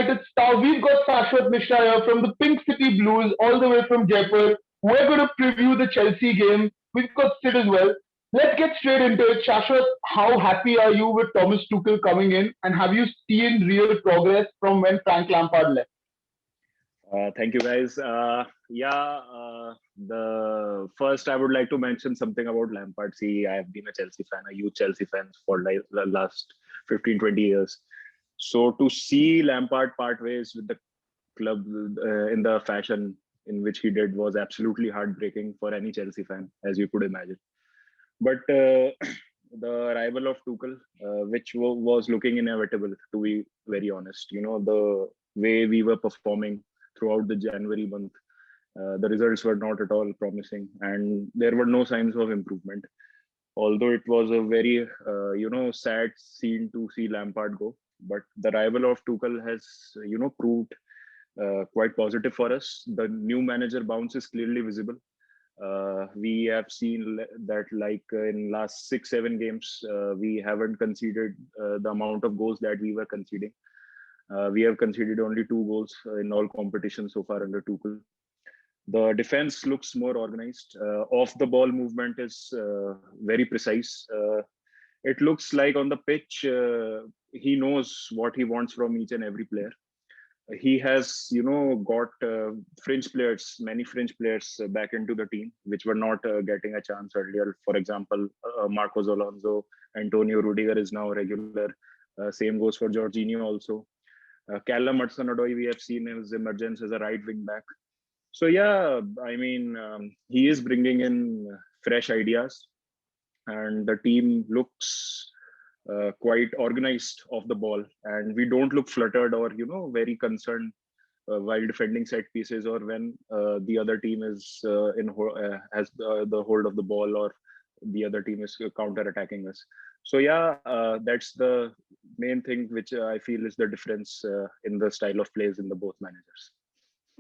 United star. We've got Shashwat Mishra here from the Pink City Blues, all the way from Jaipur. We're going to preview the Chelsea game. We've got Sid as well. Let's get straight into it. Shashwat, how happy are you with Thomas Tuchel coming in? And have you seen real progress from when Frank Lampard left? Thank you, guys. The first I would like to mention something about Lampard. See, I have been a Chelsea fan, a huge Chelsea fan for like the last 15, 20 years. So to see Lampard part ways with the club in the fashion in which he did was absolutely heartbreaking for any Chelsea fan, as you could imagine. But the arrival of Tuchel, which was looking inevitable, to be very honest, the way we were performing throughout the January month, the results were not at all promising, and there were no signs of improvement. Although it was a very, sad scene to see Lampard go, but the arrival of Tuchel has, proved quite positive for us. The new manager bounce is clearly visible. We have seen that, like in last 6-7 games, we haven't conceded the amount of goals that we were conceding. We have conceded only 2 goals in all competitions so far under Tuchel. The defense looks more organized. Off the ball movement is very precise. It looks like on the pitch, he knows what he wants from each and every player. He has, got many French players back into the team, which were not getting a chance earlier. For example, Marcos Alonso, Antonio Rudiger is now regular. Same goes for Giorgino also. Callum Hudson-Odoi, we have seen his emergence as a right wing back. So yeah, I mean, he is bringing in fresh ideas, and the team looks quite organized off the ball, and we don't look fluttered or very concerned while defending set pieces, or when the other team is has the hold of the ball, or the other team is counter attacking us. So yeah, that's the main thing which I feel is the difference in the style of plays in the both managers.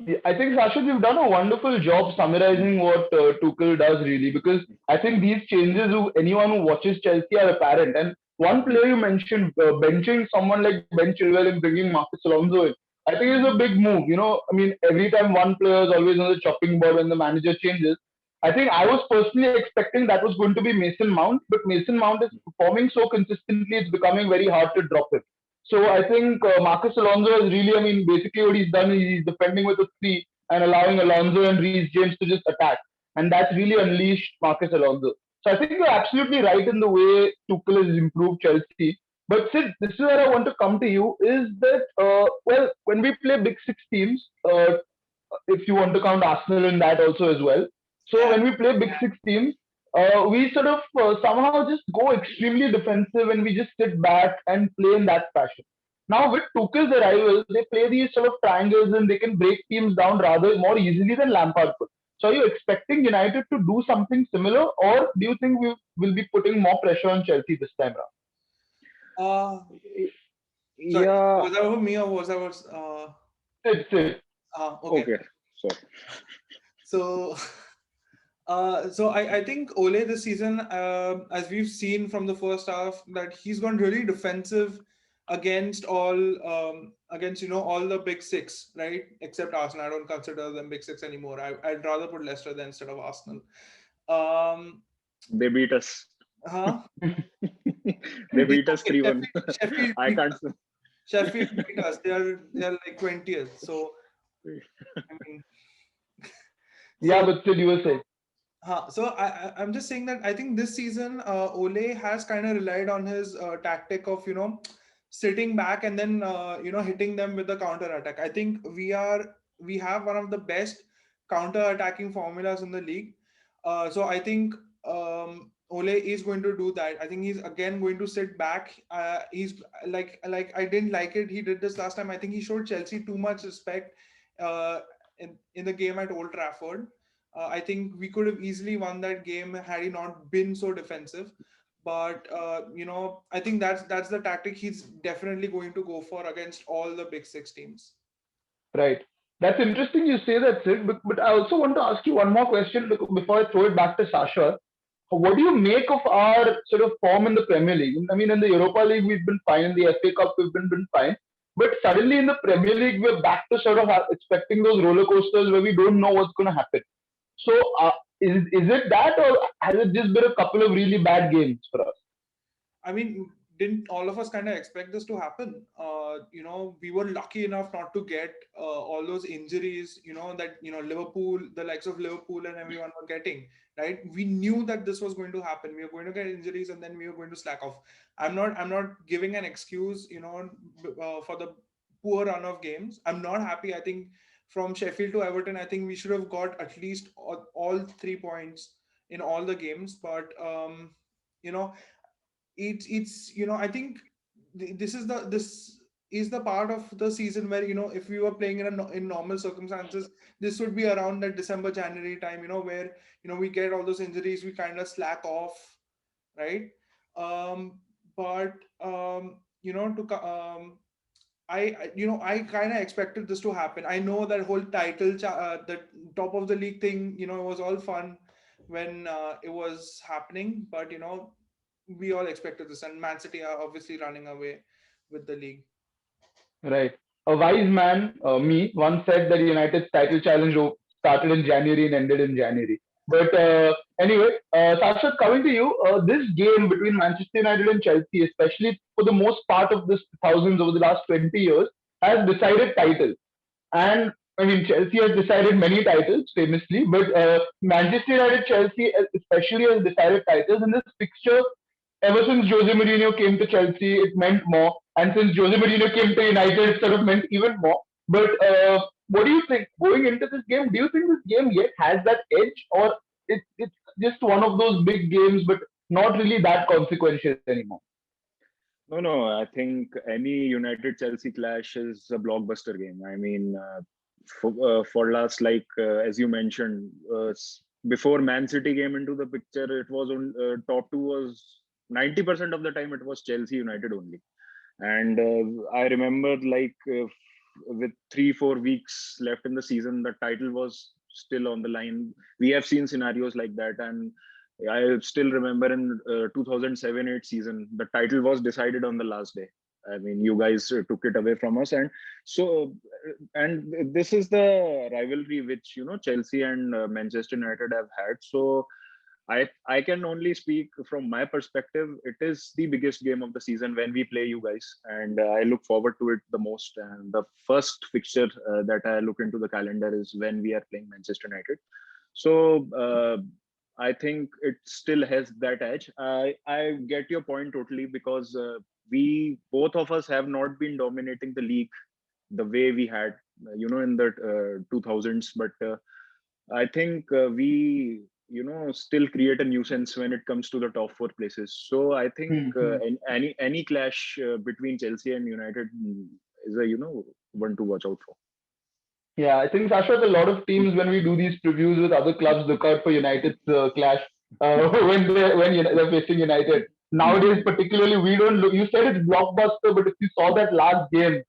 Yeah, I think Shashwat, you've done a wonderful job summarizing what Tuchel does really, because I think these changes, anyone who watches Chelsea are apparent. And one player you mentioned, benching someone like Ben Chilwell and bringing Marcus Alonso in, I think is a big move. I mean, every time one player is always on the chopping board when the manager changes. I think I was personally expecting that was going to be Mason Mount, but Mason Mount is performing so consistently, it's becoming very hard to drop it. So I think Marcus Alonso is really, I mean, basically what he's done is he's defending with a 3 and allowing Alonso and Reece James to just attack. And that's really unleashed Marcus Alonso. So I think you're absolutely right in the way Tuchel has improved Chelsea. But Sid, this is where I want to come to you, is that, when we play Big Six teams, if you want to count Arsenal in that also as well. So when we play Big Six teams, we sort of somehow just go extremely defensive and we just sit back and play in that fashion. Now with Tuchel's arrival, they play these sort of triangles and they can break teams down rather more easily than Lampard could. So are you expecting United to do something similar, or do you think we will be putting more pressure on Chelsea this time around? Sorry, Yeah. was that over me or was that Sid. okay. Sorry. So, I think Ole this season, as we've seen from the first half, that he's gone really defensive against all the big six, right? Except Arsenal. I don't consider them big six anymore. I'd rather put Leicester than instead of Arsenal. They beat us. Huh? They beat us 3-1. Sheffield I can't. Sheffield beat us. They are like 20th. So I mean, Yeah, but Sid, you were saying. So I'm just saying that I think this season Ole has kind of relied on his tactic of sitting back and then hitting them with the counter attack. I think we have one of the best counter attacking formulas in the league. So I think Ole is going to do that. I think he's again going to sit back. He's like I didn't like it. He did this last time. I think he showed Chelsea too much respect in the game at Old Trafford. I think we could have easily won that game had he not been so defensive. But I think that's the tactic he's definitely going to go for against all the big six teams. Right. That's interesting you say that, Sid. But I also want to ask you one more question before I throw it back to Sasha. What do you make of our sort of form in the Premier League? I mean, in the Europa League, we've been fine. In the FA Cup, we've been fine. But suddenly in the Premier League, we're back to sort of expecting those roller coasters where we don't know what's going to happen. So, is it that, or has it just been a couple of really bad games for us? I mean, didn't all of us kind of expect this to happen? We were lucky enough not to get all those injuries, that, Liverpool, the likes of Liverpool and everyone were getting, right? We knew that this was going to happen. We were going to get injuries and then we were going to slack off. I'm not giving an excuse, for the poor run of games. I'm not happy. I think from Sheffield to Everton, I think we should have got at least all 3 points in all the games. But, you know, it's I think this is the part of the season where, if we were playing in normal circumstances, this would be around that December January time, where, we get all those injuries, we kind of slack off, right? But to I kind of expected this to happen. I know that whole the top of the league thing, it was all fun when it was happening, but we all expected this, and Man City are obviously running away with the league. Right. A wise man, me, once said that United's title challenge started in January and ended in January. But anyway, Sasha, coming to you, this game between Manchester United and Chelsea, especially for the most part of this thousands over the last 20 years, has decided titles. And I mean, Chelsea has decided many titles famously, but Manchester United, Chelsea especially has decided titles. And this fixture, ever since Jose Mourinho came to Chelsea, it meant more. And since Jose Mourinho came to United, it sort of meant even more. But what do you think going into this game? Do you think this game yet has that edge, or it's just one of those big games, but not really that consequential anymore? No. I think any United Chelsea clash is a blockbuster game. I mean, for last, like as you mentioned, before Man City came into the picture, it was on top two was 90% of the time it was Chelsea United only. And I remember, like with 3-4 weeks left in the season, the title was still on the line. We have seen scenarios like that, and I still remember in 2007-8 season, the title was decided on the last day. I mean, you guys took it away from us, and so and this is the rivalry which Chelsea and Manchester United have had. So I can only speak from my perspective. It is the biggest game of the season when we play you guys, and I look forward to it the most. And the first fixture that I look into the calendar is when we are playing Manchester United. So I think it still has that edge. I get your point totally, because we both of us have not been dominating the league the way we had, in the 2000s. But I think we, still create a nuisance when it comes to the top four places. So I think any clash between Chelsea and United is a one to watch out for. Yeah, I think Sasha, a lot of teams when we do these previews with other clubs look out for United's clash when they're facing United. Nowadays, particularly, we don't look. You said it's blockbuster, but if you saw that last game,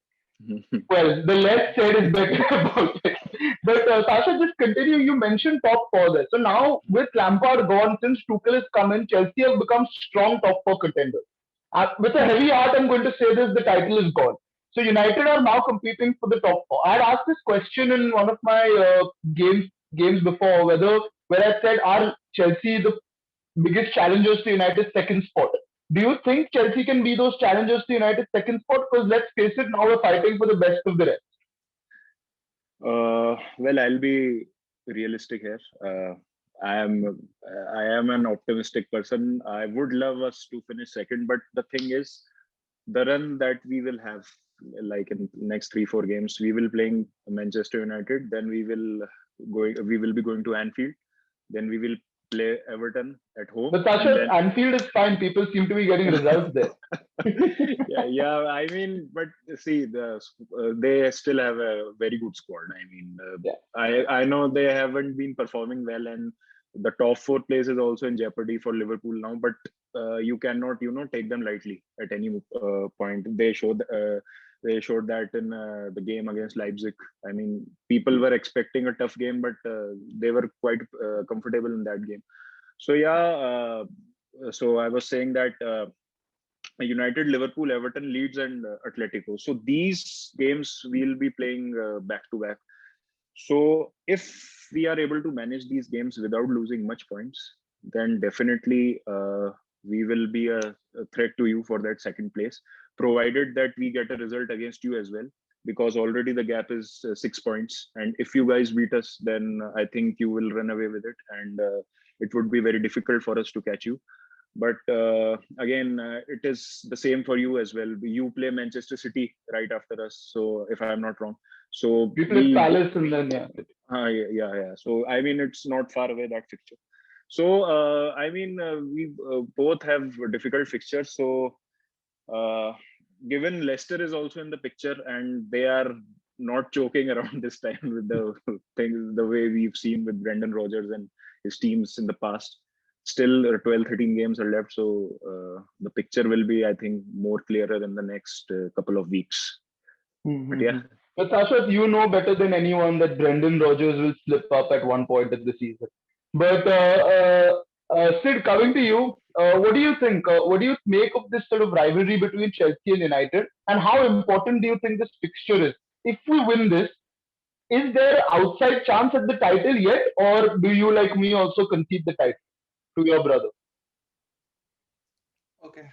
well, the less said is better about it. But Sasha, just continue. You mentioned top four there. So now with Lampard gone, since Tuchel has come in, Chelsea have become strong top four contenders. With a heavy heart, I'm going to say this: the title is gone. So United are now competing for the top four. I had asked this question in one of my games before, where I said, are Chelsea the biggest challengers to United's second spot? Do you think Chelsea can be those challengers to United's second spot? Because let's face it, now we're fighting for the best of the rest. Well, I'll be realistic here. I am an optimistic person. I would love us to finish second, but the thing is, the run that we will have, like in next 3-4 games, we will playing Manchester United, then we will be going to Anfield, then we will play Everton at home. But Sasha, Anfield is fine. People seem to be getting results there. yeah. I mean, but see, they still have a very good squad. I mean, I know they haven't been performing well, and the top four place is also in jeopardy for Liverpool now. But you cannot, take them lightly at any point. They showed that in the game against Leipzig. I mean, people were expecting a tough game, but they were quite comfortable in that game. So yeah, so I was saying that United, Liverpool, Everton, Leeds, and Atletico. So these games we'll be playing back to back. So if we are able to manage these games without losing much points, then definitely we will be a threat to you for that second place, provided that we get a result against you as well, because already the gap is 6 points. And if you guys beat us, then I think you will run away with it, and it would be very difficult for us to catch you. But again, it is the same for you as well. You play Manchester City right after us, so if I'm not wrong. So We play Palace and then yeah. So I mean, it's not far away, that fixture. So I mean, we both have difficult fixtures. So given Leicester is also in the picture and they are not choking around this time with the things, the way we've seen with Brendan Rodgers and his teams in the past. Still 12, 13 games are left. So the picture will be, I think, more clearer in the next couple of weeks. But yeah. But Sashwat, you know better than anyone that Brendan Rodgers will slip up at one point of the season. But Sid, coming to you, what do you think? What do you make of this sort of rivalry between Chelsea and United? And how important do you think this fixture is? If we win this, is there outside chance at the title yet? Or do you, like me, also concede the title to your brother? Okay.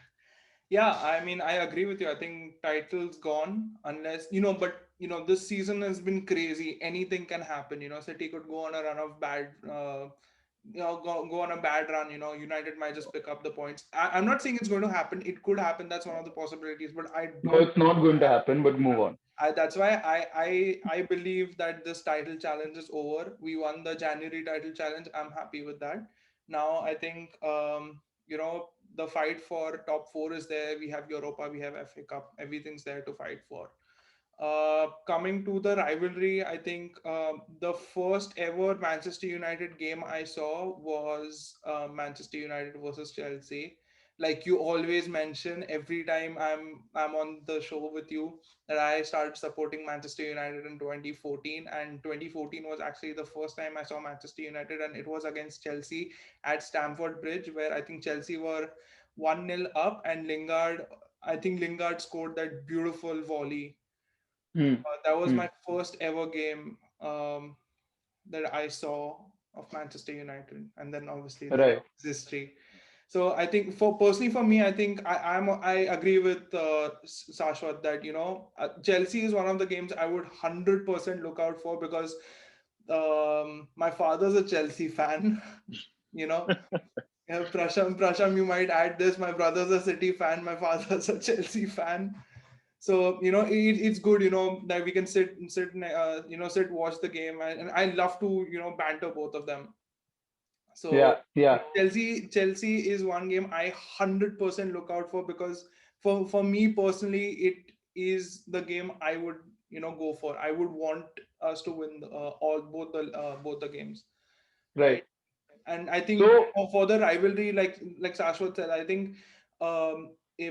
Yeah, I mean, I agree with you. I think title's gone unless, but, this season has been crazy. Anything can happen. City could go on a run of bad, go on a bad run. United might just pick up the points. I'm not saying it's going to happen. It could happen. That's one of the possibilities, but I No, don't. it's not going to happen, but move on. That's why I believe that this title challenge is over. We won the January title challenge. I'm happy with that. Now I think the fight for top four is there. We have Europa, we have FA Cup. Everything's there to fight for. Coming to the rivalry, I think the first ever Manchester United game I saw was Manchester United versus Chelsea. Like you always mention, every time I'm on the show with you, that I started supporting Manchester United in 2014, and 2014 was actually the first time I saw Manchester United, and it was against Chelsea at Stamford Bridge, where I think Chelsea were 1-0 up, and Lingard scored that beautiful volley. Hmm. That was my first ever game that I saw of Manchester United, and then obviously the Right. history. So I think for me, I think I agree with Sashwat that Chelsea is one of the games I would 100% look out for, because my father's a Chelsea fan. you know, Prasham, you might add this. My brother's a City fan. My father's a Chelsea fan. So it's good that we can sit watch the game, and I love to banter both of them. So Yeah. Chelsea is one game I 100% look out for, because for me personally, it is the game I would go for. I would want us to win all both the games, right? Right. And I think So for the rivalry, like Shashwat said, I think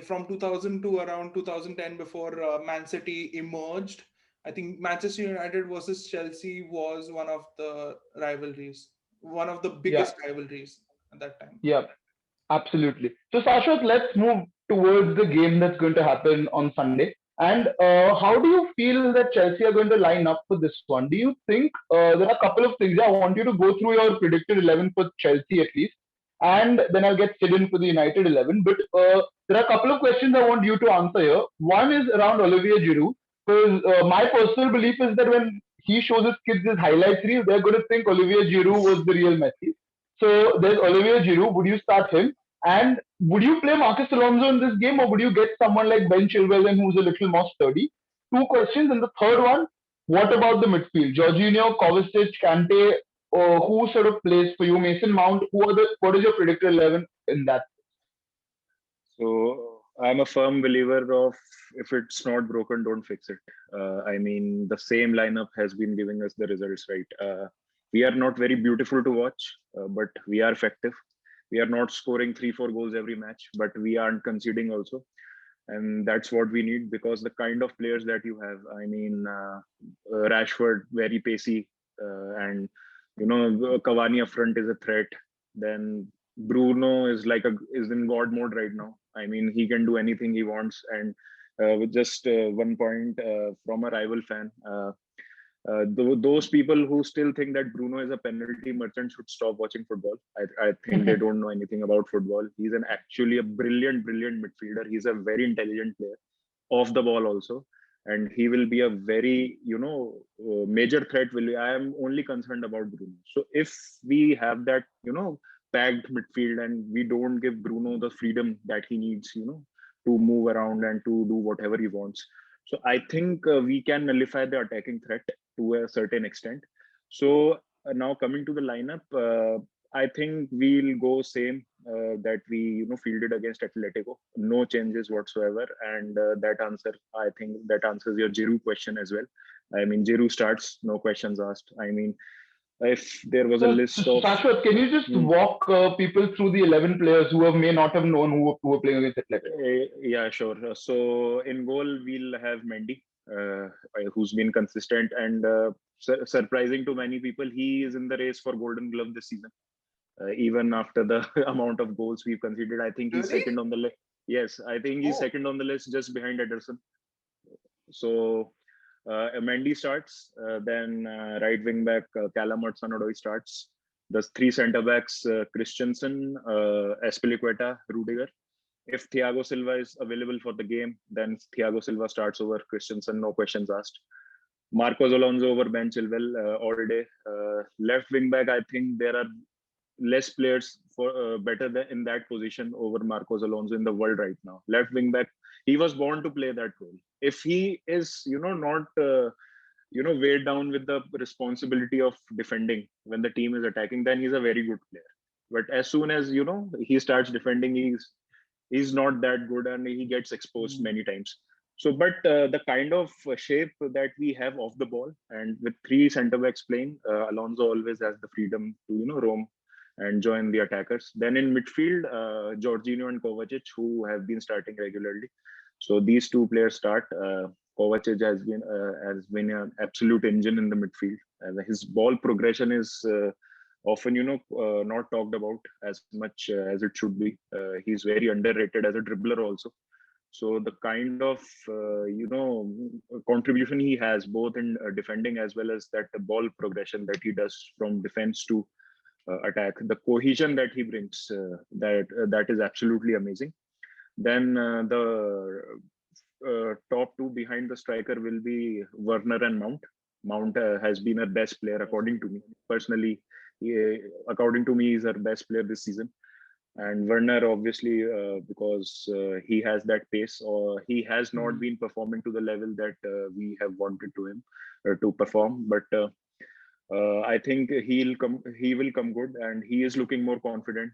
from 2000 to around 2010, before Man City emerged, I think Manchester United versus Chelsea was one of the yeah, biggest rivalries at that time. yeah. Absolutely. So, Sashwat, let's move towards the game that's going to happen on Sunday. And how do you feel that Chelsea are going to line up for this one? Do you think there are a couple of things? I want you to go through your predicted 11 for Chelsea at least, and then I'll get Sid in for the United 11. But there are a couple of questions I want you to answer here. One is around Olivier Giroud, because my personal belief is that when he shows his kids his highlights reel, they're going to think Olivier Giroud was the real Messi. So there's Olivier Giroud. Would you start him? And would you play Marcus Alonso in this game, or would you get someone like Ben Chilwell who's a little more sturdy? Two questions. And the third one, what about the midfield? Giorgino, Kovacic, Kante, or who sort of plays for you? Mason Mount. What is your predicted 11 in that? So I'm a firm believer of, if it's not broken, don't fix it. I mean, the same lineup has been giving us the results, right? We are not very beautiful to watch, but we are effective. We are not scoring 3-4 goals every match, but we aren't conceding also. And that's what we need, because the kind of players that you have, I mean, Rashford, very pacey, and Cavani up front is a threat. Then Bruno is is in God mode right now. I mean, he can do anything he wants. And with just one point from a rival fan, those people who still think that Bruno is a penalty merchant should stop watching football. I think they don't know anything about football. He's actually a brilliant midfielder. He's a very intelligent player, off the ball also, and he will be a very major threat. I am only concerned about Bruno. So if we have that packed midfield and we don't give Bruno the freedom that he needs, to move around and to do whatever he wants. So I think we can nullify the attacking threat to a certain extent. So now coming to the lineup, I think we'll go same that we fielded against Atletico. No changes whatsoever, and I think that answers your Giroud question as well. I mean, Giroud starts, no questions asked. I mean, if there was a So, list of Shashwat, can you just walk people through the 11 players who may not have known who were playing against Atletico? Yeah, sure. So in goal we'll have Mendy, who's been consistent and surprising to many people. He is in the race for Golden Glove this season. Even after the amount of goals we've conceded, I think he's Really? second on the list. Yes, I think he's second on the list, just behind Ederson. So Mendy starts, then right wing back Callum Hudson-Odoi starts. The three centre backs Christensen, Espilicueta, Rudiger. If Thiago Silva is available for the game, then Thiago Silva starts over Christensen, no questions asked. Marcos Alonso over Ben Chilwell all day. Left wing back, I think there are less players for better in that position over Marcos Alonso in the world right now. Left wing back, he was born to play that role. If he is, not weighed down with the responsibility of defending when the team is attacking, then he's a very good player. But as soon as he starts defending, he's not that good and he gets exposed many times. So, but the kind of shape that we have off the ball, and with three centre backs playing, Alonso always has the freedom to roam and join the attackers. Then in midfield, Giorgino and Kovacic, who have been starting regularly. So these two players start. Kovacic has been an absolute engine in the midfield. His ball progression is often not talked about as much as it should be. He's very underrated as a dribbler also. So the kind of contribution he has both in defending as well as that ball progression that he does from defense to attack, the cohesion that he brings, that is absolutely amazing. Then the top two behind the striker will be Werner and Mount. Mount has been our best player according to me personally. According to me, he's our best player this season. And Werner, obviously, because he has that pace, or he has not been performing to the level that we have wanted to him to perform. But I think he will come good, and he is looking more confident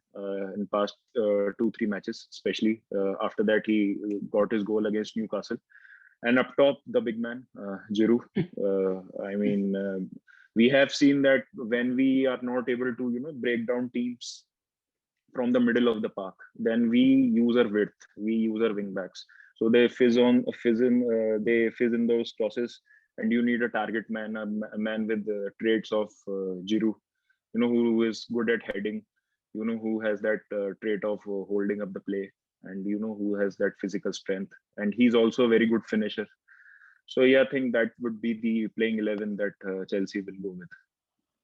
in past 2-3 matches, especially after that he got his goal against Newcastle. And up top, the big man, Giroud. I mean, we have seen that when we are not able to break down teams from the middle of the park, then we use our width, we use our wing backs. So they fizz in those crosses, and you need a target man, a man with the traits of Giroud, who is good at heading, who has that trait of holding up the play, and who has that physical strength, and he's also a very good finisher. So yeah, I think that would be the playing 11 that Chelsea will go with.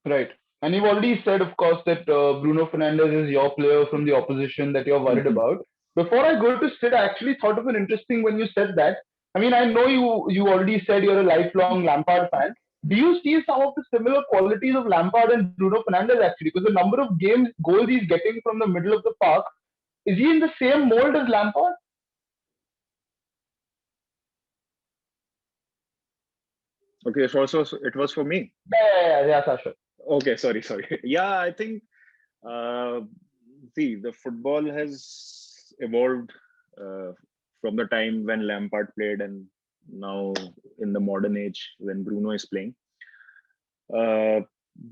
Right. And you've already said, of course, that Bruno Fernandes is your player from the opposition that you're worried about. Before I go to Sid, I actually thought of an interesting when you said that. I mean, I know you already said you're a lifelong Lampard fan. Do you see some of the similar qualities of Lampard and Bruno Fernandes actually? Because the number of goals he's getting from the middle of the park, is he in the same mold as Lampard? Okay, so it was for me. Yeah, Sasha. Okay, sorry. Yeah, I think see, the football has evolved from the time when Lampard played, and now in the modern age when Bruno is playing.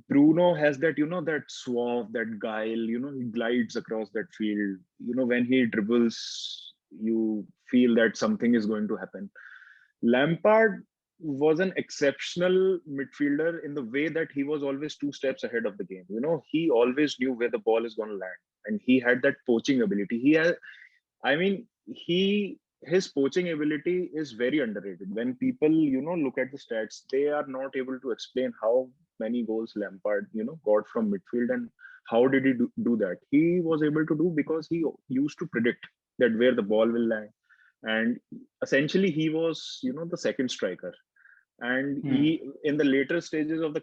Bruno has that, that suave, that guile, he glides across that field. When he dribbles, you feel that something is going to happen. Lampard, was an exceptional midfielder in the way that he was always 2 steps ahead of the game. He always knew where the ball is going to land, and he had that poaching ability. I mean, his poaching ability is very underrated. When people, look at the stats, they are not able to explain how many goals Lampard, got from midfield and how did he do that. He was able to do because he used to predict that where the ball will land, and essentially he was, the second striker. And he, in the later stages of the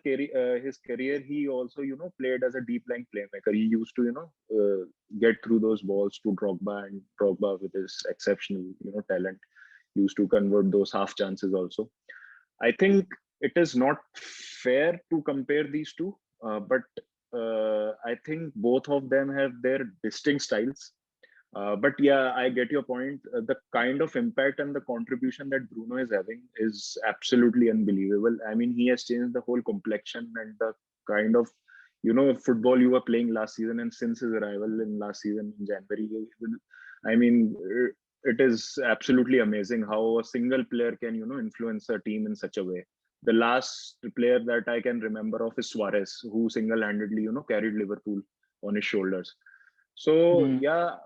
his career, he also, played as a deep lying playmaker. He used to, get through those balls to Drogba, and Drogba, with his exceptional, talent, used to convert those half chances also. I think it is not fair to compare these two, but I think both of them have their distinct styles. But yeah, I get your point. The kind of impact and the contribution that Bruno is having is absolutely unbelievable. I mean, he has changed the whole complexion and the kind of, football you were playing last season. And since his arrival in last season in January, I mean, it is absolutely amazing how a single player can, influence a team in such a way. The last player that I can remember of is Suarez, who single-handedly, carried Liverpool on his shoulders. So yeah,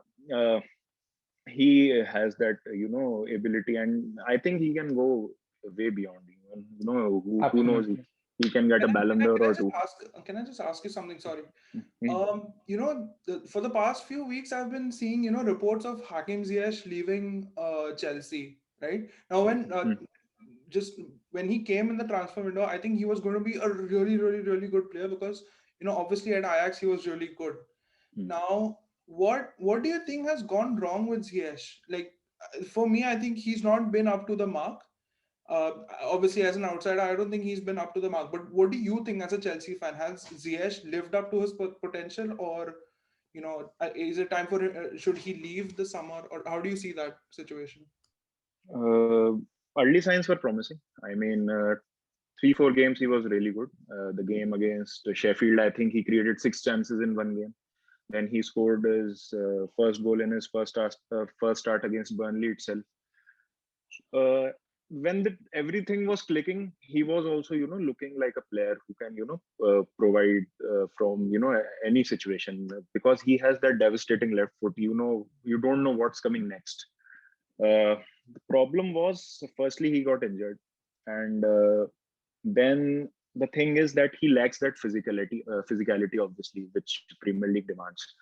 he has that ability, and I think he can go way beyond. Who knows? He can get a Ballon d'Or or two. Can I just ask you something? Sorry. Mhm. For the past few weeks, I've been seeing, reports of Hakim Ziyech leaving Chelsea. Right now, just when he came in the transfer window, I think he was going to be a really, really, really good player because obviously at Ajax he was really good. Now, what do you think has gone wrong with Ziyech? Like, for me, I think he's not been up to the mark. Obviously, as an outsider, I don't think he's been up to the mark. But what do you think as a Chelsea fan? Has Ziyech lived up to his potential, or is it time for should he leave the summer, or how do you see that situation? Uh, Early signs were promising. I mean, 3-4 games he was really good. The game against Sheffield, I think he created 6 chances in one game. Then he scored his first goal in his first start against Burnley itself. When everything was clicking, he was also, looking like a player who can, provide from, any situation, because he has that devastating left foot. You don't know what's coming next. The problem was, firstly, he got injured, and then the thing is that he lacks that physicality, obviously, which Premier League demands.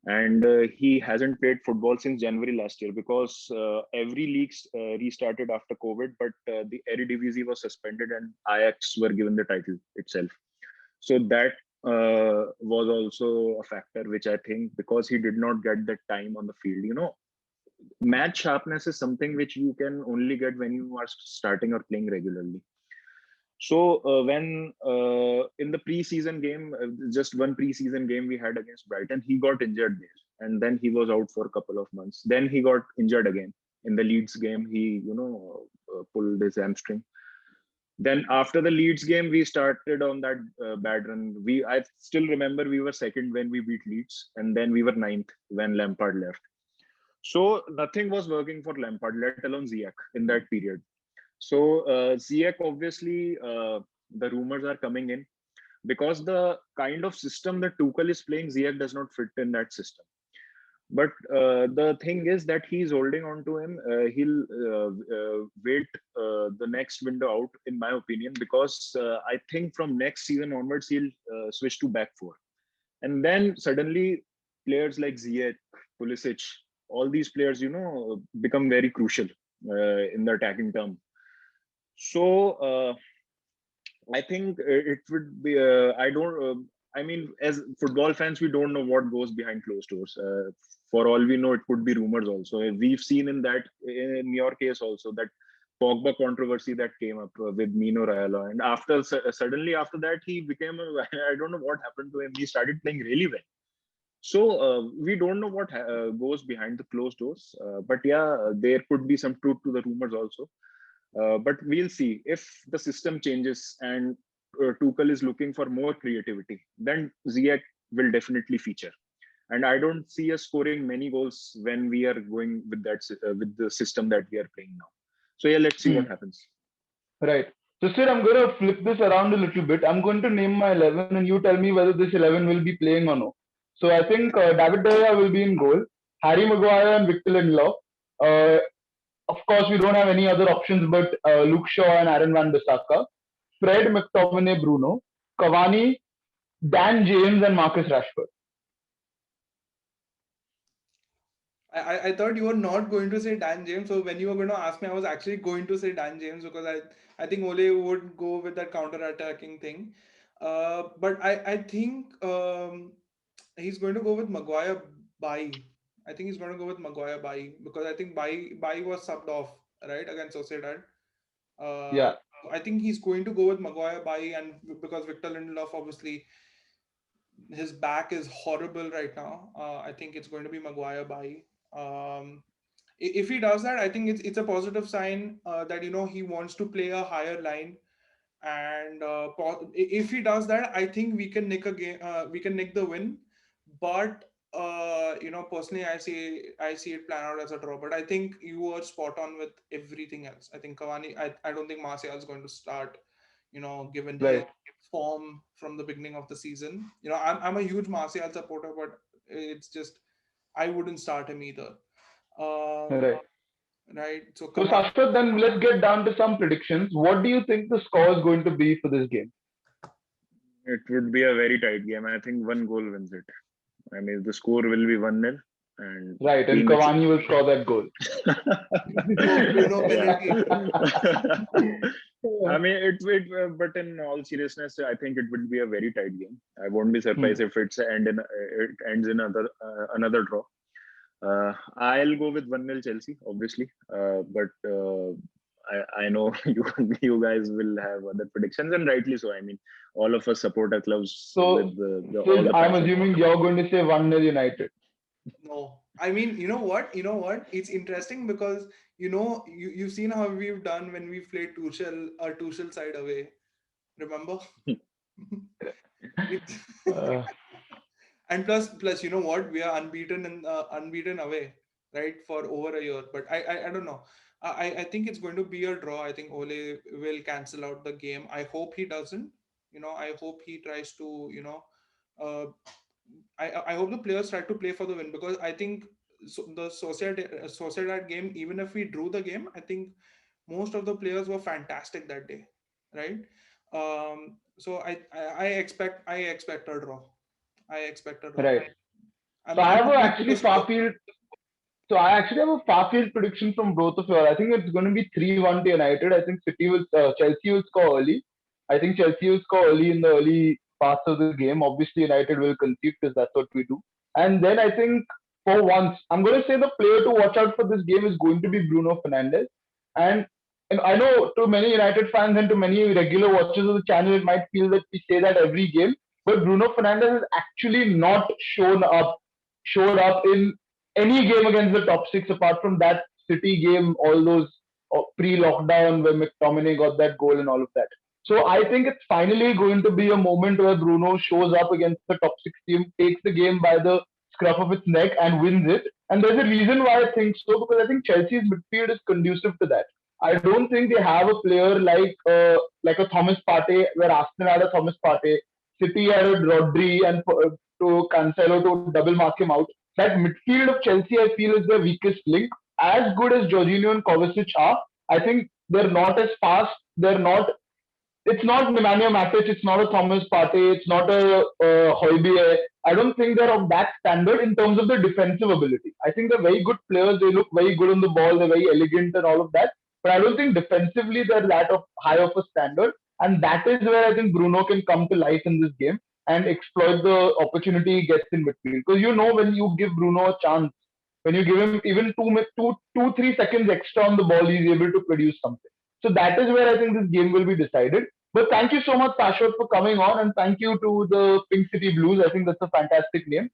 And he hasn't played football since January last year, because every league restarted after COVID, but the Eredivisie was suspended and Ajax were given the title itself. So that was also a factor, which I think, because he did not get that time on the field. Match sharpness is something which you can only get when you are starting or playing regularly. So when in the preseason game, just one preseason game we had against Brighton, he got injured there, and then he was out for a couple of months. Then he got injured again in the Leeds game. He, pulled his hamstring. Then after the Leeds game, we started on that bad run. I still remember we were second when we beat Leeds, and then we were ninth when Lampard left. So nothing was working for Lampard, let alone Ziyech, in that period. So Ziyech, obviously, the rumors are coming in because the kind of system that Tuchel is playing, Ziyech does not fit in that system. But the thing is that he's holding on to him. He'll wait the next window out, in my opinion, because I think from next season onwards, he'll switch to back four. And then suddenly players like Ziyech, Pulisic, all these players, become very crucial in the attacking term. So I think it would be. I don't. I mean, as football fans, we don't know what goes behind closed doors. For all we know, it could be rumors also. We've seen in your case also, that Pogba controversy that came up with Mino Raiola, and suddenly after that he became I don't know what happened to him. He started playing really well. So we don't know what goes behind the closed doors. But yeah, there could be some truth to the rumors also. But we'll see if the system changes and Tuchel is looking for more creativity, then Ziyech will definitely feature. And I don't see us scoring many goals when we are going with with the system that we are playing now. So yeah, let's see what happens. Right. So, Sid, I'm going to flip this around a little bit. I'm going to name my 11 and you tell me whether this 11 will be playing or no. So, I think David De Gea will be in goal, Harry Maguire and Victor Lindelof. Uh, of course, we don't have any other options but Luke Shaw and Aaron Van Bissaka, Fred, McTominay, Bruno, Cavani, Dan James, and Marcus Rashford. I thought you were not going to say Dan James. So when you were going to ask me, I was actually going to say Dan James because I think Ole would go with that counter-attacking thing. But I think he's going to go with Maguire Bai. I think he's going to go with Maguire Bai because I think Bai was subbed off right against Sociedad. Uh, Yeah, I think he's going to go with Maguire Bai, and because Victor Lindelof obviously his back is horrible right now. I think it's going to be Maguire by. If he does that, I think it's a positive sign that he wants to play a higher line. And if he does that, I think we can nick a game. We can nick the win. But personally, I see it plan out as a draw. But I think you were spot on with everything else. I think Cavani. I don't think Martial is going to start. Given his right, form from the beginning of the season. I'm a huge Martial supporter, but it's just I wouldn't start him either. Um, right. right. So So, Cavani. Sashwat, then let's get down to some predictions. What do you think the score is going to be for this game? It would be a very tight game. I think one goal wins it. I mean, the score will be 1-0. And Right, and being a Cavani will score that goal. Bruno penalty. I mean, but in all seriousness, I think it would be a very tight game. I won't be Hmm. surprised if it ends in another draw. I'll go with 1-0 Chelsea, obviously. But I know you guys will have other predictions, and rightly so. I mean, all of us support our clubs So, with all Sid, the I'm passion. assuming you're going to say 1-0 United. No, I mean, you know what? It's interesting because you've seen how we've done when we played Tuchel side away. Remember? It's Uh, and plus, you know what? We are unbeaten away, right, for over a year. But I don't know. I think it's going to be a draw. I think Ole will cancel out the game. I hope he doesn't. I hope he tries to. Uh, I hope the players try to play for the win because I think the Sociedad game, even if we drew the game, I think most of the players were fantastic that day, right? So I expect a draw. I expect a draw. right. So, I'm I have a not going actually to far score. field. So, I actually have a far field prediction from both of you all. I think it's going to be 3-1 to United. I think Chelsea will score early. I think Chelsea will score early in the early parts of the game. Obviously, United will concede because that's what we do. And then I think for once, I'm going to say the player to watch out for this game is going to be Bruno Fernandes. And and I know to many United fans and to many regular watchers of the channel, it might feel that we say that every game. But Bruno Fernandes has actually not showed up in any game against the top six apart from that City game, all those pre-lockdown where McTominay got that goal and all of that. So I think it's finally going to be a moment where Bruno shows up against the top six team, takes the game by the scruff of its neck and wins it. And there's a reason why I think so, because I think Chelsea's midfield is conducive to that. I don't think they have a player like a Thomas Partey, where Arsenal had a Thomas Partey, City had a Rodri, and to Cancelo to double mark him out. That midfield of Chelsea, I feel, is their weakest link. As good as Giorgino and Kovacic are, I think they're not as fast. They're not. It's not Nemanja Matic. It's not a Thomas Partey. It's not a Højbjerg. I don't think they're of that standard in terms of their defensive ability. I think they're very good players. They look very good on the ball. They're very elegant and all of that. But I don't think defensively they're that of high of a standard. And that is where I think Bruno can come to life in this game and exploit the opportunity he gets in midfield. Because when you give Bruno a chance, when you give him even 3 seconds extra on the ball, he's able to produce something. So that is where I think this game will be decided. But thank you so much, Sashwat, for coming on, and thank you to the Pink City Blues. I think that's a fantastic name.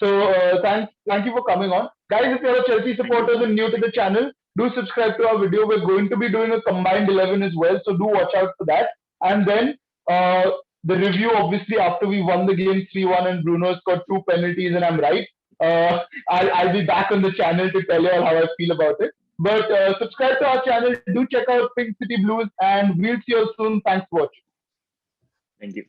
So thank you for coming on, guys. If you're a Chelsea Thank you. supporters and new to the channel, do subscribe to our video. We're going to be doing a combined 11 as well, so do watch out for that. And then the review, obviously, after we won the game 3-1 and Bruno scored 2 penalties, and I'm right. I'll be back on the channel to tell you all how I feel about it. But subscribe to our channel. Do check out Pink City Blues, and we'll see you soon. Thanks for watching. Thank you.